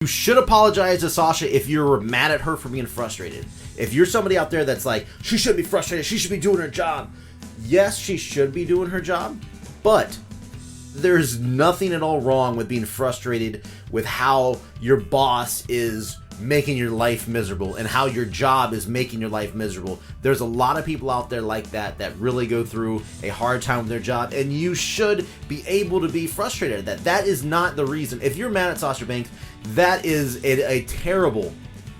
You should apologize to Sasha if you're mad at her for being frustrated. If you're somebody out there that's like, she shouldn't be frustrated, she should be doing her job. Yes, she should be doing her job, but there's nothing at all wrong with being frustrated with how your boss is making your life miserable and how your job is making your life miserable. There's a lot of people out there like that really go through a hard time with their job, and you should be able to be frustrated at that. That is not the reason. If you're mad at Sasha Banks, that is a terrible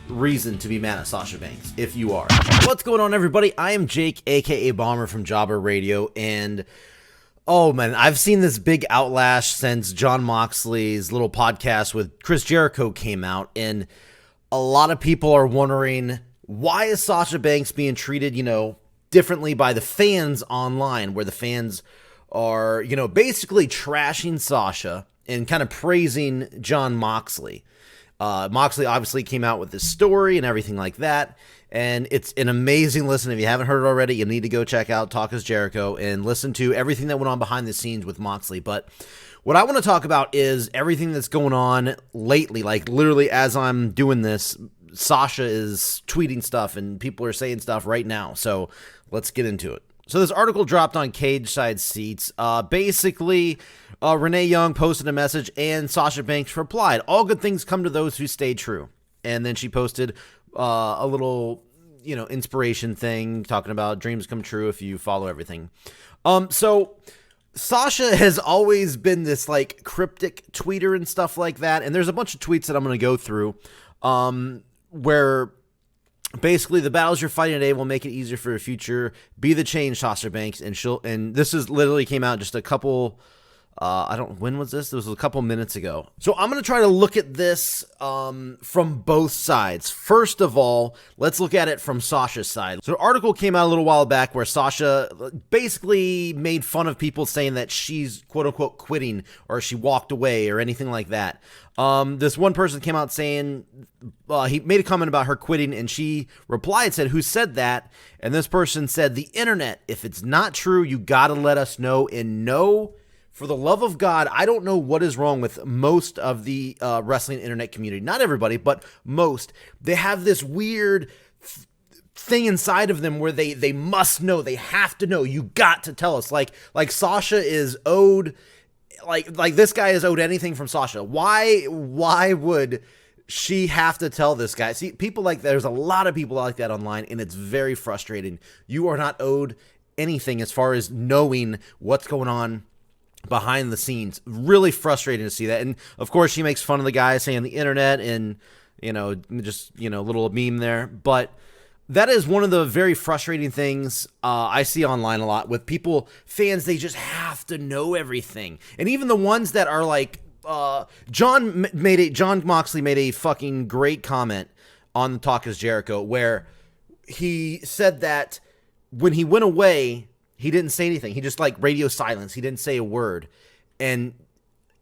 reason to be mad at Sasha Banks, if you are. What's going on, everybody? I am Jake, aka Bomber from Jobber Radio, and oh man, I've seen this big outlash since Jon Moxley's little podcast with Chris Jericho came out, and a lot of people are wondering, why is Sasha Banks being treated, differently by the fans online, where the fans are, basically trashing Sasha and kind of praising Jon Moxley. Moxley obviously came out with this story and everything like that, and it's an amazing listen. If you haven't heard it already, you need to go check out Talk is Jericho and listen to everything that went on behind the scenes with Moxley. But what I want to talk about is everything that's going on lately. Like, literally, as I'm doing this, Sasha is tweeting stuff and people are saying stuff right now. So let's get into it. So this article dropped on Cage Side Seats. Basically, Renee Young posted a message and Sasha Banks replied, "All good things come to those who stay true." And then she posted a little, inspiration thing talking about dreams come true if you follow everything. So Sasha has always been this like cryptic tweeter and stuff like that. And there's a bunch of tweets that I'm going to go through where basically the battles you're fighting today will make it easier for your future. Be the change, Sasha Banks. And this is literally came out just a couple, when was this? This was a couple minutes ago. So I'm going to try to look at this from both sides. First of all, let's look at it from Sasha's side. So the article came out a little while back where Sasha basically made fun of people saying that she's quote unquote quitting or she walked away or anything like that. This one person came out saying, he made a comment about her quitting, and she replied, said, "Who said that?" And this person said, "The internet. If it's not true, you gotta let us know." And no, for the love of God, I don't know what is wrong with most of the wrestling internet community. Not everybody, but most. They have this weird thing inside of them where they must know. They have to know. You got to tell us. Like Sasha is owed. Like this guy is owed anything from Sasha. Why would she have to tell this guy? See, people like that, there's a lot of people like that online, and it's very frustrating. You are not owed anything as far as knowing what's going on behind the scenes. Really frustrating to see that. And of course she makes fun of the guy saying the internet and just little meme there, but that is one of the very frustrating things I see online a lot with people, fans. They just have to know everything. And even the ones that are like, Jon Moxley made a fucking great comment on the Talk is Jericho where he said that when he went away, he didn't say anything. He just like radio silence. He didn't say a word. And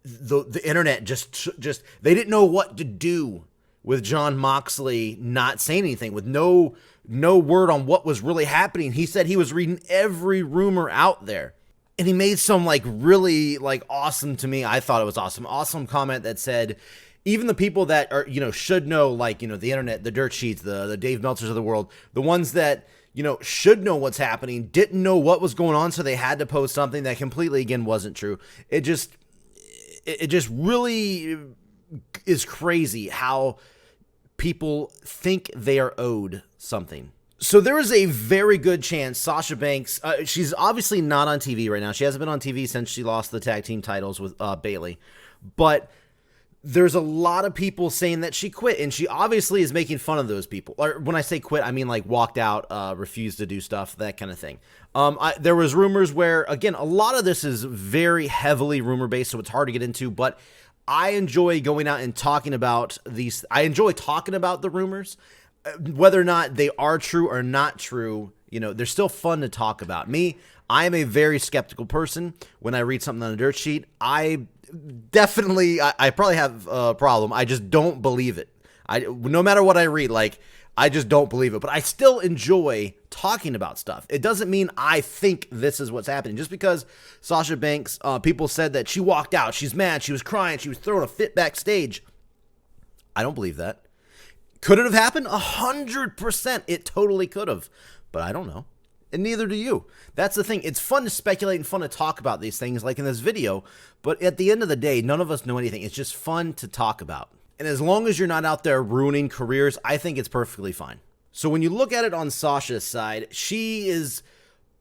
the internet just they didn't know what to do with Jon Moxley not saying anything, with no word on what was really happening. He said he was reading every rumor out there. And he made some like really like awesome, to me, I thought it was awesome comment that said, even the people that are, should know, like, the internet, the dirt sheets, the Dave Meltzers of the world, the ones that, should know what's happening, didn't know what was going on, so they had to post something that completely, again, wasn't true. It just really is crazy how people think they are owed something. So there is a very good chance Sasha Banks, she's obviously not on TV right now. She hasn't been on TV since she lost the tag team titles with Bayley. But there's a lot of people saying that she quit, and she obviously is making fun of those people. Or when I say quit, I mean like walked out, refused to do stuff, that kind of thing. There was rumors where, again, a lot of this is very heavily rumor-based, so it's hard to get into, but I enjoy going out and talking about these. I enjoy talking about the rumors, whether or not they are true or not true. They're still fun to talk about. Me, I am a very skeptical person. When I read something on a dirt sheet, I probably have a problem. I just don't believe it. No matter what I read, I just don't believe it. But I still enjoy talking about stuff. It doesn't mean I think this is what's happening. Just because Sasha Banks, people said that she walked out, she's mad, she was crying, she was throwing a fit backstage. I don't believe that. Could it have happened? 100%. It totally could have. But I don't know. And neither do you. That's the thing. It's fun to speculate and fun to talk about these things like in this video. But at the end of the day, none of us know anything. It's just fun to talk about. And as long as you're not out there ruining careers, I think it's perfectly fine. So when you look at it on Sasha's side, she is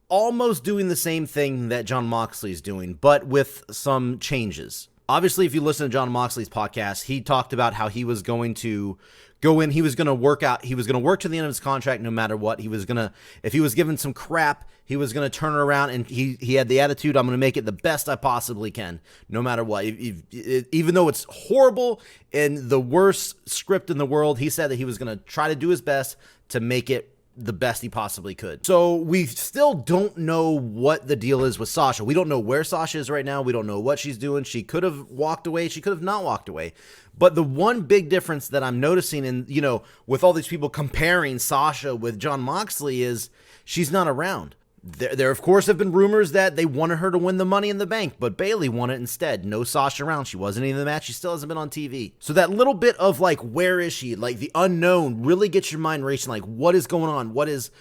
almost doing the same thing that Jon Moxley's doing, but with some changes. Obviously, if you listen to Jon Moxley's podcast, he talked about how he was going to go in, he was going to work out, he was going to work to the end of his contract no matter what. He was going to, if he was given some crap, he was going to turn it around, and he had the attitude, I'm going to make it the best I possibly can, no matter what. Even though it's horrible and the worst script in the world, he said that he was going to try to do his best to make it the best he possibly could. So we still don't know what the deal is with Sasha. We don't know where Sasha is right now. We don't know what she's doing. She could have walked away. She could have not walked away. But the one big difference that I'm noticing in, with all these people comparing Sasha with Jon Moxley is she's not around. There, of course, have been rumors that they wanted her to win the Money in the Bank, but Bayley won it instead. No Sasha around. She wasn't in the match. She still hasn't been on TV. So that little bit of where is she? The unknown really gets your mind racing. What is going on? What is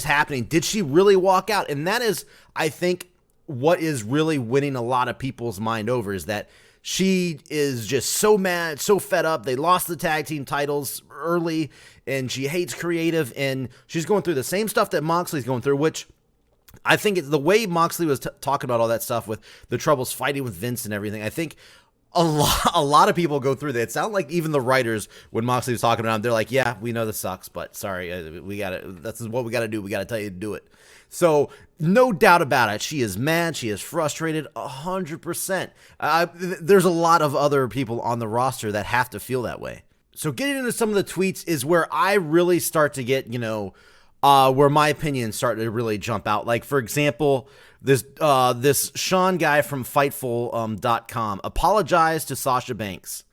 happening? Did she really walk out? And that is, I think, what is really winning a lot of people's mind over is that she is just so mad, so fed up. They lost the tag team titles early, and she hates creative, and she's going through the same stuff that Moxley's going through, which I think it's the way Moxley was talking about all that stuff with the troubles fighting with Vince and everything. I think a lot of people go through that. It sounded like even the writers, when Moxley was talking about him, they're like, yeah, we know this sucks, but sorry, that's what we got to do. We got to tell you to do it. So no doubt about it. She is mad. She is frustrated 100%. There's a lot of other people on the roster that have to feel that way. So getting into some of the tweets is where I really start to get, where my opinions start to really jump out. Like, for example, this Sean guy from Fightful.com apologized to Sasha Banks.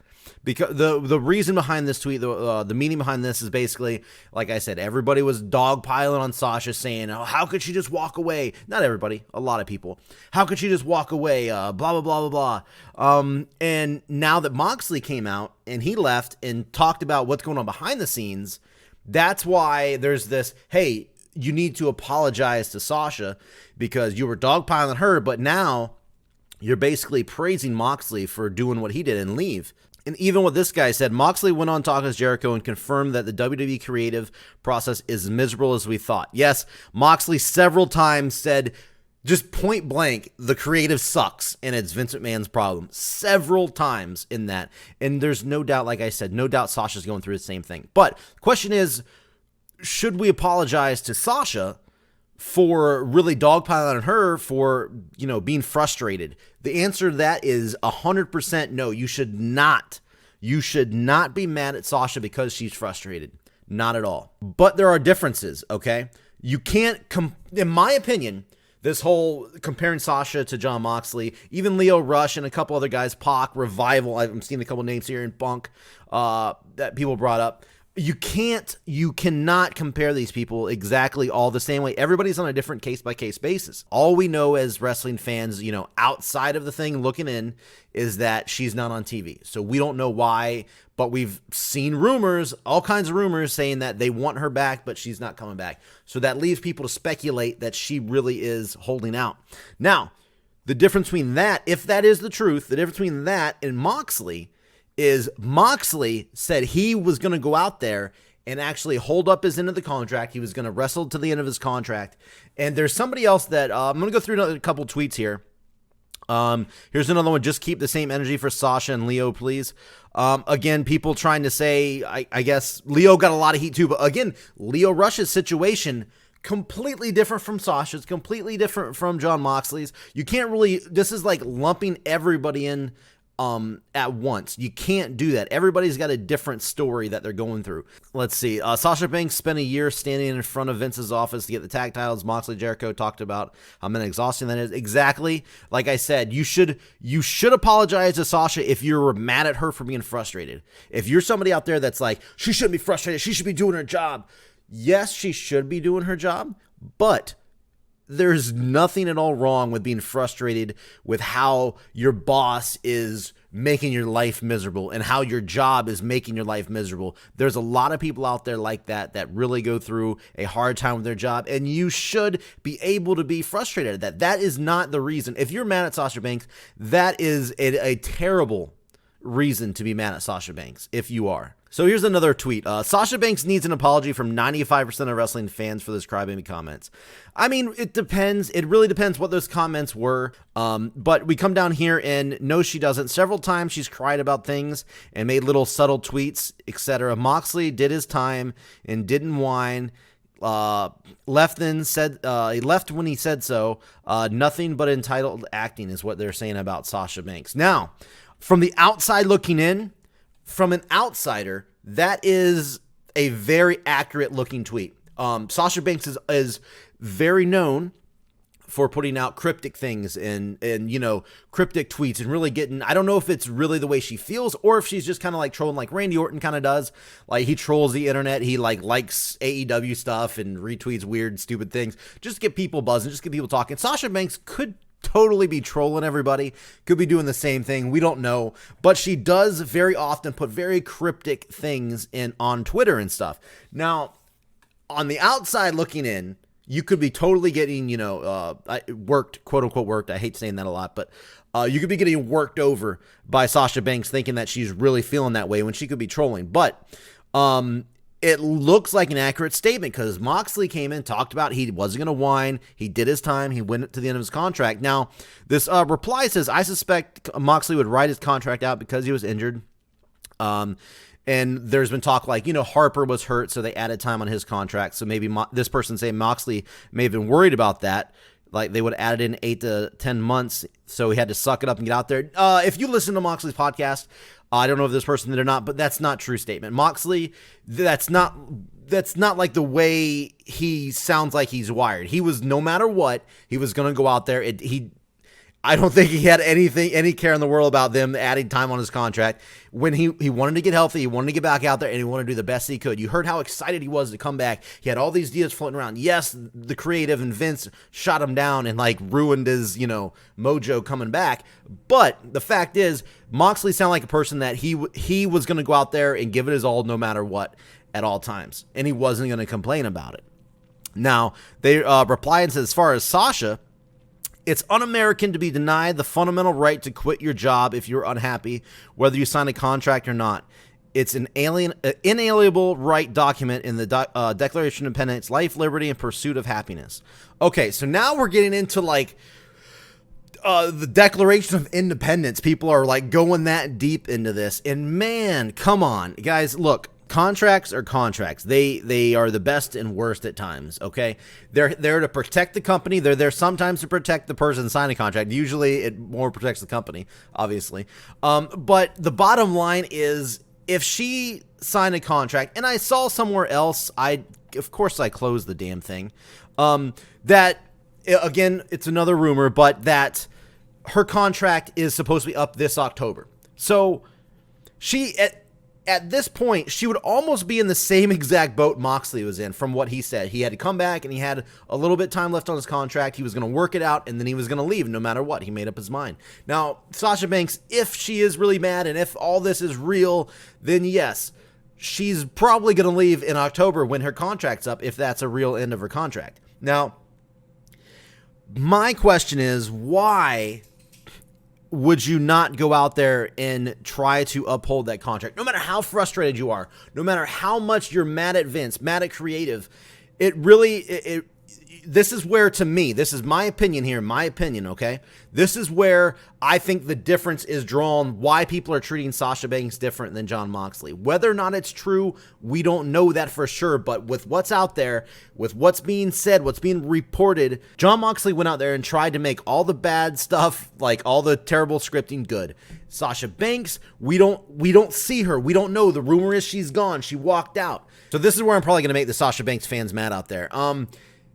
Because the reason behind this tweet, the meaning behind this is basically, like I said, everybody was dogpiling on Sasha saying, oh, how could she just walk away? Not everybody, a lot of people. How could she just walk away? Blah, blah, blah, blah, blah. And now that Moxley came out and he left and talked about what's going on behind the scenes, that's why there's this, hey, you need to apologize to Sasha because you were dogpiling her, but now you're basically praising Moxley for doing what he did and leave. And even what this guy said, Moxley went on talking to Jericho and confirmed that the WWE creative process is as miserable as we thought. Yes, Moxley several times said, just point blank, the creative sucks and it's Vince McMahon's problem. Several times in that. And there's no doubt, like I said, no doubt Sasha's going through the same thing. But the question is, should we apologize to Sasha for really dogpiling on her for, being frustrated? The answer to that is 100% no. You should not. You should not be mad at Sasha because she's frustrated. Not at all. But there are differences, okay? You can't, in my opinion, this whole comparing Sasha to Jon Moxley, even Leo Rush and a couple other guys, Pac, Revival, I'm seeing a couple names here in Punk that people brought up. You cannot compare these people exactly all the same way. Everybody's on a different case-by-case basis. All we know as wrestling fans, outside of the thing looking in, is that she's not on TV. So we don't know why, but we've seen rumors, all kinds of rumors saying that they want her back, but she's not coming back. So that leaves people to speculate that she really is holding out. Now, the difference between that, if that is the truth, the difference between that and Moxley is Moxley said he was going to go out there and actually hold up his end of the contract. He was going to wrestle to the end of his contract. And there's somebody else that I'm going to go through a couple tweets here. Here's another one. Just keep the same energy for Sasha and Leo, please. Again, people trying to say, I guess Leo got a lot of heat too. But again, Leo Rush's situation completely different from Sasha's, completely different from Jon Moxley's. You can't really, this is like lumping everybody in at once. You can't do that. Everybody's got a different story that they're going through. Let's see. Sasha Banks spent a year standing in front of Vince's office to get the tag titles. Moxley, Jericho talked about how exhausting that is. Exactly. Like I said, you should apologize to Sasha if you're mad at her for being frustrated. If you're somebody out there that's like, she shouldn't be frustrated, she should be doing her job. Yes, she should be doing her job, but there's nothing at all wrong with being frustrated with how your boss is making your life miserable and how your job is making your life miserable. There's a lot of people out there like that really go through a hard time with their job, and you should be able to be frustrated at that. That is not the reason. If you're mad at Sasha Banks, that is a terrible reason to be mad at Sasha Banks, if you are. So here's another tweet. Sasha Banks needs an apology from 95% of wrestling fans for those crybaby comments. I mean, it depends. It really depends what those comments were. But we come down here and no, she doesn't. Several times she's cried about things and made little subtle tweets, etc. Moxley did his time and didn't whine. Left when he said so. Nothing but entitled acting is what they're saying about Sasha Banks. Now, from the outside looking in, from an outsider, that is a very accurate looking tweet. Sasha Banks is very known for putting out cryptic things and cryptic tweets and really getting, I don't know if it's really the way she feels or if she's just kind of like trolling like Randy Orton kind of does. Like he trolls the internet. He likes AEW stuff and retweets weird, stupid things just to get people buzzing, just to get people talking. Sasha Banks could totally be trolling everybody, could be doing the same thing, we don't know, but she does very often put very cryptic things in on Twitter and stuff. Now, on the outside looking in, you could be totally getting, worked, quote unquote worked, I hate saying that a lot, but you could be getting worked over by Sasha Banks thinking that she's really feeling that way when she could be trolling. But it looks like an accurate statement because Moxley came in, talked about he wasn't going to whine. He did his time. He went to the end of his contract. Now, this reply says, I suspect Moxley would write his contract out because he was injured. And there's been talk like, Harper was hurt, so they added time on his contract. So maybe this person saying Moxley may have been worried about that. Like they would add it in 8 to 10 months. So he had to suck it up and get out there. If you listen to Moxley's podcast, I don't know if this person did or not, but that's not a true statement. Moxley, that's not like the way he sounds like he's wired. He was, no matter what, he was going to go out there. I don't think he had any care in the world about them adding time on his contract. When he wanted to get healthy, he wanted to get back out there, and he wanted to do the best he could. You heard how excited he was to come back. He had all these ideas floating around. Yes, the creative and Vince shot him down and ruined his, mojo coming back. But the fact is, Moxley sounded like a person that he was going to go out there and give it his all no matter what at all times, and he wasn't going to complain about it. Now, they reply and says, as far as Sasha, it's un-American to be denied the fundamental right to quit your job if you're unhappy, whether you sign a contract or not. It's an inalienable right document in the Declaration of Independence, life, liberty, and pursuit of happiness. Okay, so now we're getting into the Declaration of Independence. People are going that deep into this, and man, come on, guys, look. Contracts are contracts. They are the best and worst at times, okay? They're there to protect the company. They're there sometimes to protect the person signing a contract. Usually it more protects the company, obviously. But the bottom line is, if she signed a contract, and I saw somewhere else, of course I closed the damn thing, that, again, it's another rumor, but that her contract is supposed to be up this October. So she... At this point, she would almost be in the same exact boat Moxley was in from what he said. He had to come back, and he had a little bit of time left on his contract. He was going to work it out, and then he was going to leave no matter what. He made up his mind. Now, Sasha Banks, if she is really mad and if all this is real, then yes, she's probably going to leave in October when her contract's up, if that's a real end of her contract. Now, my question is, why would you not go out there and try to uphold that contract? No matter how frustrated you are, no matter how much you're mad at Vince, mad at creative, this is where, to me, this is my opinion here, okay? This is where I think the difference is drawn, why people are treating Sasha Banks different than Jon Moxley. Whether or not it's true, we don't know that for sure, but with what's out there, with what's being said, what's being reported, Jon Moxley went out there and tried to make all the bad stuff, all the terrible scripting, good. Sasha Banks, we don't see her. We don't know. The rumor is she's gone. She walked out. So this is where I'm probably going to make the Sasha Banks fans mad out there.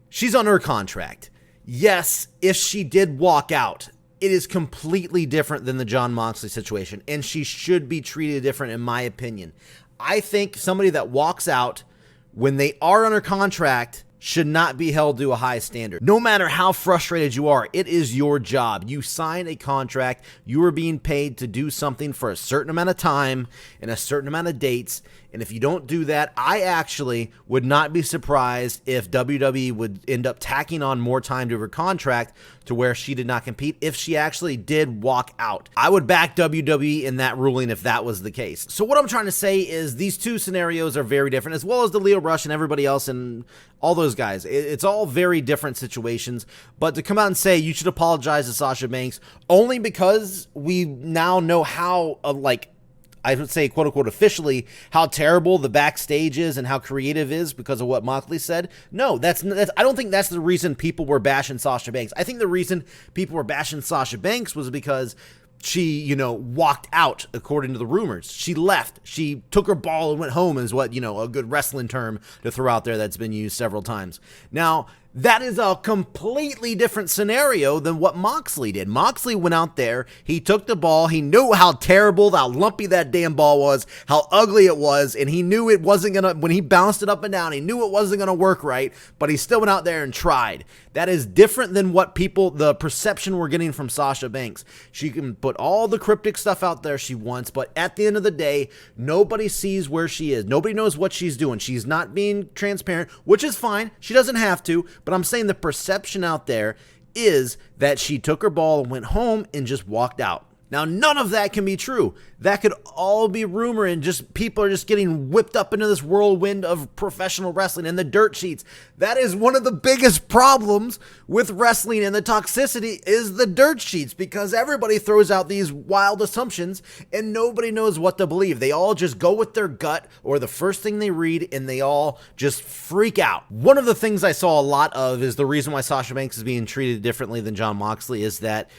She's on her contract. Yes, if she did walk out, it is completely different than the Jon Moxley situation, and she should be treated different, in my opinion. I think somebody that walks out when they are under contract should not be held to a high standard. No matter how frustrated you are, it is your job. You signed a contract. You are being paid to do something for a certain amount of time and a certain amount of dates. And if you don't do that, I actually would not be surprised if WWE would end up tacking on more time to her contract to where she did not compete if she actually did walk out. I would back WWE in that ruling if that was the case. So what I'm trying to say is these two scenarios are very different, as well as the Leo Rush and everybody else and all those guys. It's all very different situations. But to come out and say you should apologize to Sasha Banks only because we now know how, I would say, quote unquote, officially, how terrible the backstage is and how creative is because of what Moxley said. No, that's I don't think that's the reason people were bashing Sasha Banks. I think the reason people were bashing Sasha Banks was because she, walked out, according to the rumors. She left. She took her ball and went home is what, a good wrestling term to throw out there that's been used several times. Now, that is a completely different scenario than what Moxley did. Moxley went out there, he took the ball, he knew how terrible, how lumpy that damn ball was, how ugly it was, and he knew it wasn't gonna, when he bounced it up and down, he knew it wasn't gonna work right, but he still went out there and tried. That is different than what the perception we're getting from Sasha Banks. She can put all the cryptic stuff out there she wants, but at the end of the day, nobody sees where she is. Nobody knows what she's doing. She's not being transparent, which is fine. She doesn't have to. But I'm saying the perception out there is that she took her ball and went home and just walked out. Now, none of that can be true. That could all be rumor and just people are just getting whipped up into this whirlwind of professional wrestling and the dirt sheets. That is one of the biggest problems with wrestling, and the toxicity is the dirt sheets, because everybody throws out these wild assumptions and nobody knows what to believe. They all just go with their gut or the first thing they read and they all just freak out. One of the things I saw a lot of is the reason why Sasha Banks is being treated differently than Jon Moxley is that,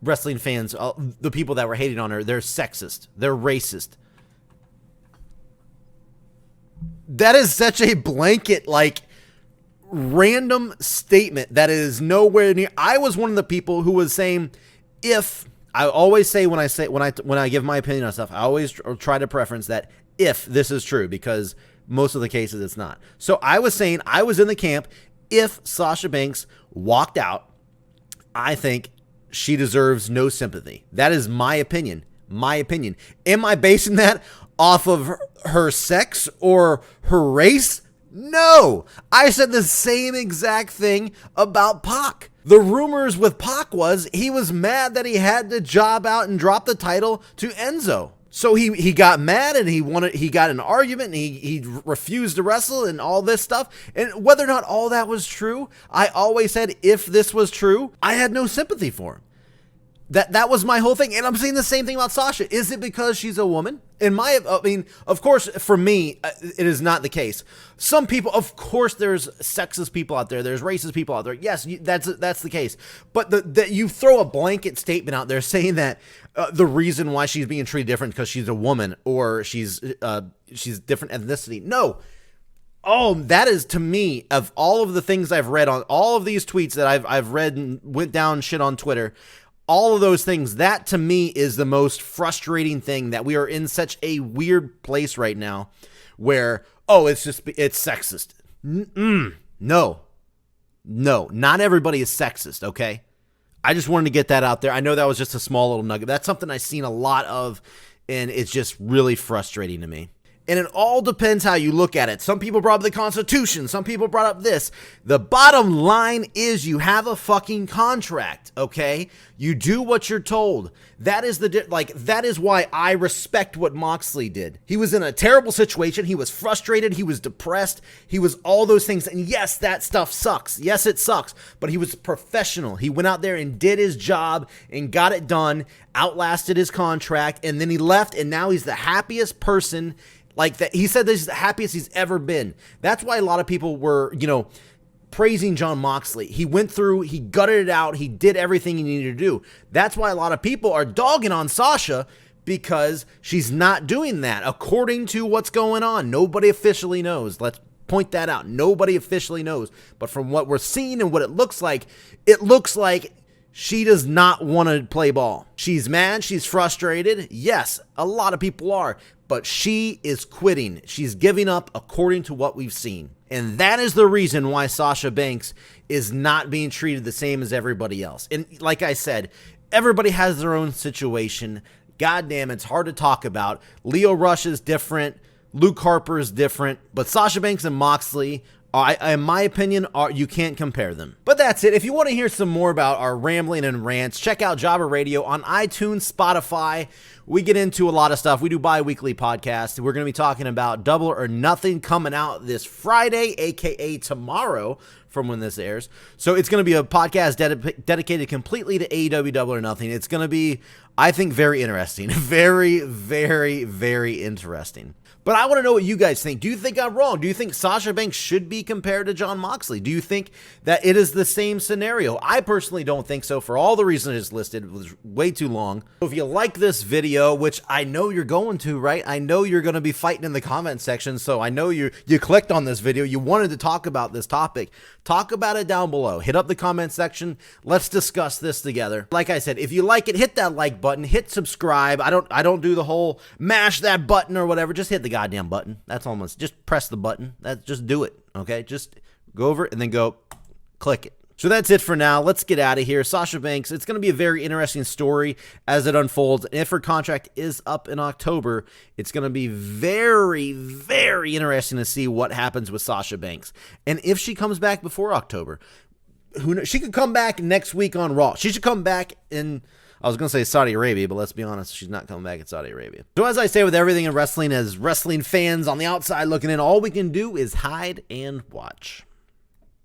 wrestling fans, the people that were hating on her, they're sexist, they're racist. That is such a blanket, random statement that is nowhere near. I was one of the people who was saying, I always say when I give my opinion on stuff, I always try to preference that if this is true, because most of the cases it's not. So I was saying, I was in the camp, if Sasha Banks walked out, I think she deserves no sympathy. That is my opinion. My opinion. Am I basing that off of her sex or her race? No. I said the same exact thing about Pac. The rumors with Pac was he was mad that he had to job out and drop the title to Enzo. So he got mad and he got in an argument and he refused to wrestle and all this stuff. And whether or not all that was true, I always said if this was true, I had no sympathy for him. That was my whole thing. And I'm saying the same thing about Sasha. Is it because she's a woman? Of course, for me, it is not the case. Some people, of course, there's sexist people out there. There's racist people out there. Yes, that's the case. But that you throw a blanket statement out there saying that the reason why she's being treated different because she's a woman or she's different ethnicity. No. Oh, that is, to me, of all of the things I've read on all of these tweets that I've read and went down shit on Twitter, all of those things, that to me is the most frustrating thing, that we are in such a weird place right now where, it's sexist. No, not everybody is sexist, okay? I just wanted to get that out there. I know that was just a small little nugget. That's something I've seen a lot of, and it's just really frustrating to me. And it all depends how you look at it. Some people brought up the Constitution. Some people brought up this. The bottom line is you have a fucking contract, okay? You do what you're told. That is that is why I respect what Moxley did. He was in a terrible situation. He was frustrated. He was depressed. He was all those things. And yes, that stuff sucks. Yes, it sucks. But he was professional. He went out there and did his job and got it done, outlasted his contract, and then he left, and now he's the happiest person. Like that, he said this is the happiest he's ever been. That's why a lot of people were, praising Jon Moxley. He went through, he gutted it out, he did everything he needed to do. That's why a lot of people are dogging on Sasha, because she's not doing that according to what's going on. Nobody officially knows. Let's point that out. Nobody officially knows. But from what we're seeing and what it looks like She does not want to play ball. She's mad. She's frustrated. Yes, a lot of people are. But she is quitting. She's giving up according to what we've seen. And that is the reason why Sasha Banks is not being treated the same as everybody else. And like I said, everybody has their own situation. God damn, it's hard to talk about. Lio Rush is different. Luke Harper is different. But Sasha Banks and Moxley, in my opinion, you can't compare them. But that's it. If you want to hear some more about our rambling and rants, check out Jobber Radio on iTunes, Spotify. We get into a lot of stuff. We do bi-weekly podcasts. We're going to be talking about Double or Nothing coming out this Friday, a.k.a. tomorrow from when this airs. So it's going to be a podcast dedicated completely to AEW Double or Nothing. It's going to be, I think, very interesting. Very, very, very interesting. But I want to know what you guys think. Do you think I'm wrong? Do you think Sasha Banks should be compared to Jon Moxley? Do you think that it is the same scenario? I personally don't think so for all the reasons I just listed. It was way too long. So if you like this video, which I know you're going to, right? I know you're going to be fighting in the comment section, so I know you clicked on this video. You wanted to talk about this topic. Talk about it down below. Hit up the comment section. Let's discuss this together. Like I said, if you like it, hit that like button. Hit subscribe. I don't do the whole mash that button or whatever. Just hit the goddamn button. That's almost, just press the button. Just do it, okay? Just go over it and then go click it. So that's it for now. Let's get out of here. Sasha Banks, it's going to be a very interesting story as it unfolds. If her contract is up in October, it's going to be very, very interesting to see what happens with Sasha Banks. And if she comes back before October, who knows? She could come back next week on Raw. She should come back in, I was going to say Saudi Arabia, but let's be honest, she's not coming back in Saudi Arabia. So as I say with everything in wrestling, as wrestling fans on the outside looking in, all we can do is hide and watch.